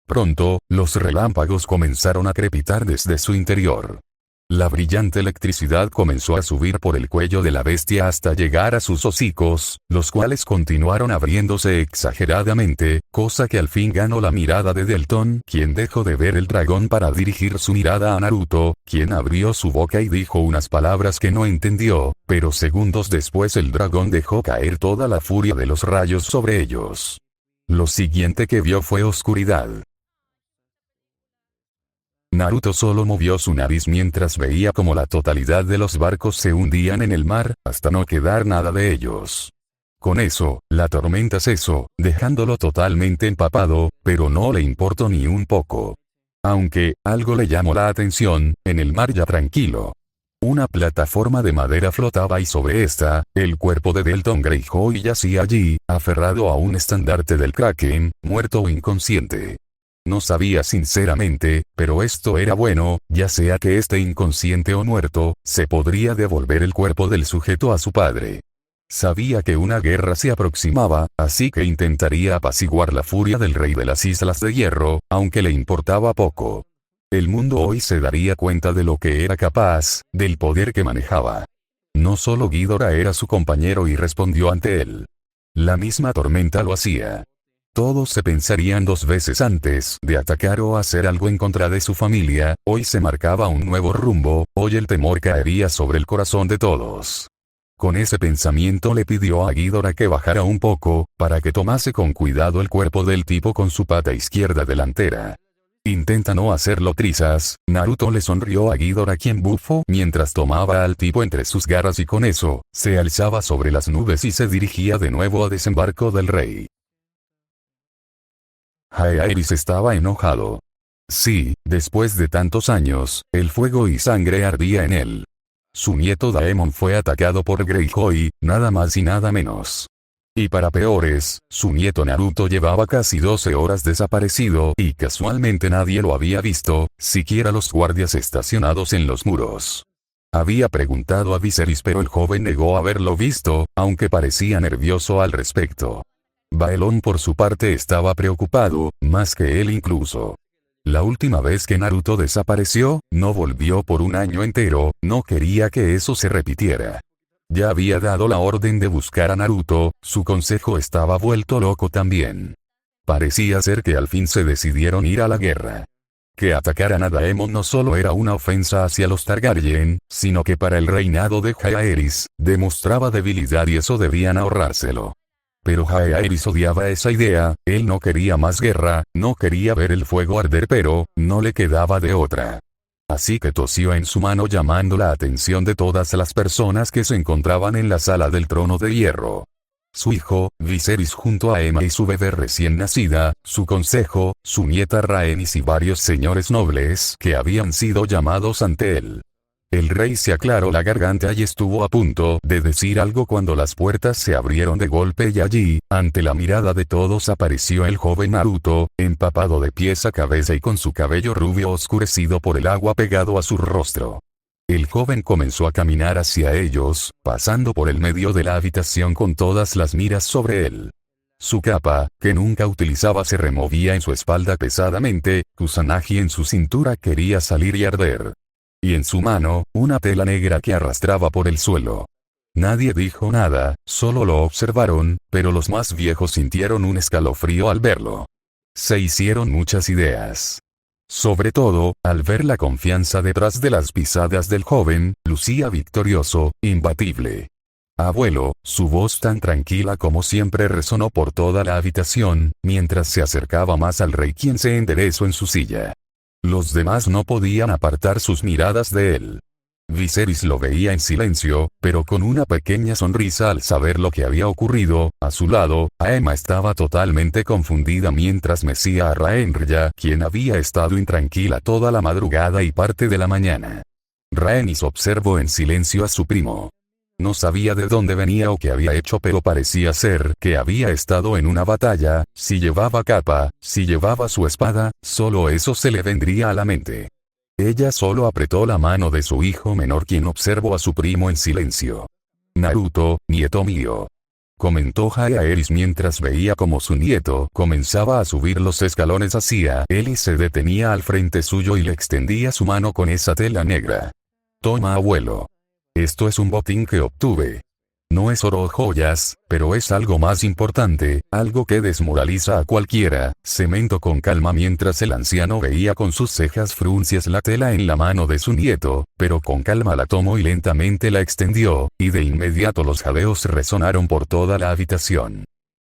Pronto, los relámpagos comenzaron a crepitar desde su interior. La brillante electricidad comenzó a subir por el cuello de la bestia hasta llegar a sus hocicos, los cuales continuaron abriéndose exageradamente, cosa que al fin ganó la mirada de Delton, quien dejó de ver el dragón para dirigir su mirada a Naruto, quien abrió su boca y dijo unas palabras que no entendió, pero segundos después el dragón dejó caer toda la furia de los rayos sobre ellos. Lo siguiente que vio fue oscuridad. Naruto solo movió su nariz mientras veía como la totalidad de los barcos se hundían en el mar, hasta no quedar nada de ellos. Con eso, la tormenta cesó, dejándolo totalmente empapado, pero no le importó ni un poco. Aunque, algo le llamó la atención, en el mar ya tranquilo. Una plataforma de madera flotaba y sobre esta, el cuerpo de Delton Greyjoy yacía allí, aferrado a un estandarte del Kraken, muerto o inconsciente. No sabía sinceramente, pero esto era bueno, ya sea que esté inconsciente o muerto, se podría devolver el cuerpo del sujeto a su padre. Sabía que una guerra se aproximaba, así que intentaría apaciguar la furia del rey de las Islas de Hierro, aunque le importaba poco. El mundo hoy se daría cuenta de lo que era capaz, del poder que manejaba. No solo Ghidorah era su compañero y respondió ante él. La misma tormenta lo hacía. Todos se pensarían 2 veces antes de atacar o hacer algo en contra de su familia, hoy se marcaba un nuevo rumbo, hoy el temor caería sobre el corazón de todos. Con ese pensamiento le pidió a Ghidorah que bajara un poco, para que tomase con cuidado el cuerpo del tipo con su pata izquierda delantera. Intenta no hacerlo trizas, Naruto le sonrió a Ghidorah quien bufó mientras tomaba al tipo entre sus garras y con eso, se alzaba sobre las nubes y se dirigía de nuevo a desembarco del rey. Jaehaerys estaba enojado. Sí, después de tantos años, el fuego y sangre ardía en él. Su nieto Daemon fue atacado por Greyjoy, nada más y nada menos. Y para peores, su nieto Naruto llevaba casi 12 horas desaparecido y casualmente nadie lo había visto, siquiera los guardias estacionados en los muros. Había preguntado a Viserys pero el joven negó haberlo visto, aunque parecía nervioso al respecto. Baelon por su parte estaba preocupado, más que él incluso. La última vez que Naruto desapareció, no volvió por un año entero, no quería que eso se repitiera. Ya había dado la orden de buscar a Naruto, su consejo estaba vuelto loco también. Parecía ser que al fin se decidieron ir a la guerra. Que atacaran a Daemon no solo era una ofensa hacia los Targaryen, sino que para el reinado de Jaehaerys, demostraba debilidad y eso debían ahorrárselo. Pero Jaehaerys odiaba esa idea, él no quería más guerra, no quería ver el fuego arder pero, no le quedaba de otra. Así que tosió en su mano llamando la atención de todas las personas que se encontraban en la sala del trono de hierro. Su hijo, Viserys junto a Aemma y su bebé recién nacida, su consejo, su nieta Rhaenys y varios señores nobles que habían sido llamados ante él. El rey se aclaró la garganta y estuvo a punto de decir algo cuando las puertas se abrieron de golpe y allí, ante la mirada de todos, apareció el joven Naruto, empapado de pies a cabeza y con su cabello rubio oscurecido por el agua pegado a su rostro. El joven comenzó a caminar hacia ellos, pasando por el medio de la habitación con todas las miras sobre él. Su capa, que nunca utilizaba, se removía en su espalda pesadamente, Kusanagi en su cintura quería salir y arder. Y en su mano, una tela negra que arrastraba por el suelo. Nadie dijo nada, solo lo observaron, pero los más viejos sintieron un escalofrío al verlo. Se hicieron muchas ideas. Sobre todo, al ver la confianza detrás de las pisadas del joven, lucía victorioso, imbatible. Abuelo, su voz tan tranquila como siempre resonó por toda la habitación, mientras se acercaba más al rey, quien se enderezó en su silla. Los demás no podían apartar sus miradas de él. Viserys lo veía en silencio, pero con una pequeña sonrisa al saber lo que había ocurrido. A su lado, Aemma estaba totalmente confundida mientras mecía a Rhaenyra, quien había estado intranquila toda la madrugada y parte de la mañana. Rhaenys observó en silencio a su primo. No sabía de dónde venía o qué había hecho, pero parecía ser que había estado en una batalla. Si llevaba capa, si llevaba su espada, solo eso se le vendría a la mente. Ella solo apretó la mano de su hijo menor, quien observó a su primo en silencio. Naruto, nieto mío, comentó Jaehaerys mientras veía como su nieto comenzaba a subir los escalones hacia él y se detenía al frente suyo y le extendía su mano con esa tela negra. Toma, abuelo. Esto es un botín que obtuve. No es oro o joyas, pero es algo más importante, algo que desmoraliza a cualquiera. Cemento con calma mientras el anciano veía con sus cejas fruncias la tela en la mano de su nieto, pero con calma la tomó y lentamente la extendió, y de inmediato los jadeos resonaron por toda la habitación.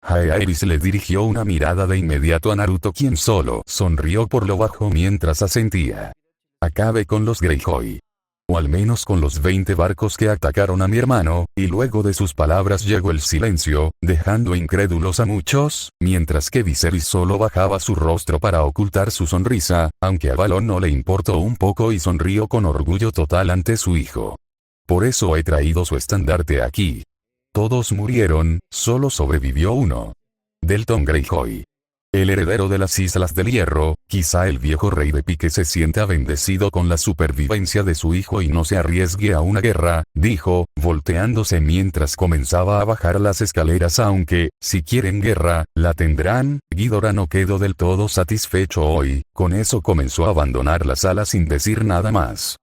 Jaehaerys le dirigió una mirada de inmediato a Naruto, quien solo sonrió por lo bajo mientras asentía. Acabe con los Greyjoy. O al menos con los 20 barcos que atacaron a mi hermano, y luego de sus palabras llegó el silencio, dejando incrédulos a muchos, mientras que Viserys solo bajaba su rostro para ocultar su sonrisa, aunque a Balon no le importó un poco y sonrió con orgullo total ante su hijo. Por eso he traído su estandarte aquí. Todos murieron, solo sobrevivió uno. Delton Greyjoy. El heredero de las Islas del Hierro. Quizá el viejo rey de Pique se sienta bendecido con la supervivencia de su hijo y no se arriesgue a una guerra, dijo, volteándose mientras comenzaba a bajar las escaleras, aunque, si quieren guerra, la tendrán. Ghidorah no quedó del todo satisfecho hoy, con eso comenzó a abandonar la sala sin decir nada más.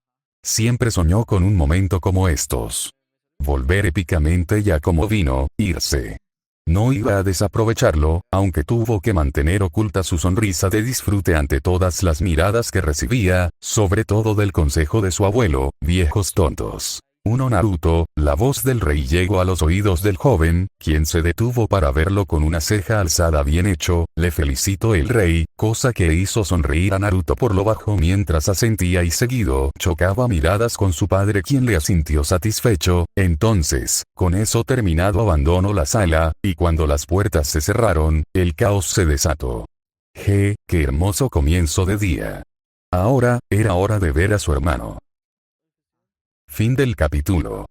Siempre soñó con un momento como estos. Volver épicamente ya como vino, irse. No iba a desaprovecharlo, aunque tuvo que mantener oculta su sonrisa de disfrute ante todas las miradas que recibía, sobre todo del consejo de su abuelo, viejos tontos. Uno Naruto, la voz del rey llegó a los oídos del joven, quien se detuvo para verlo con una ceja alzada. Bien hecho, le felicitó el rey, cosa que hizo sonreír a Naruto por lo bajo mientras asentía y seguido chocaba miradas con su padre, quien le asintió satisfecho. Entonces, con eso terminado abandonó la sala, y cuando las puertas se cerraron, el caos se desató. ¡Qué hermoso comienzo de día! Ahora, era hora de ver a su hermano. Fin del capítulo.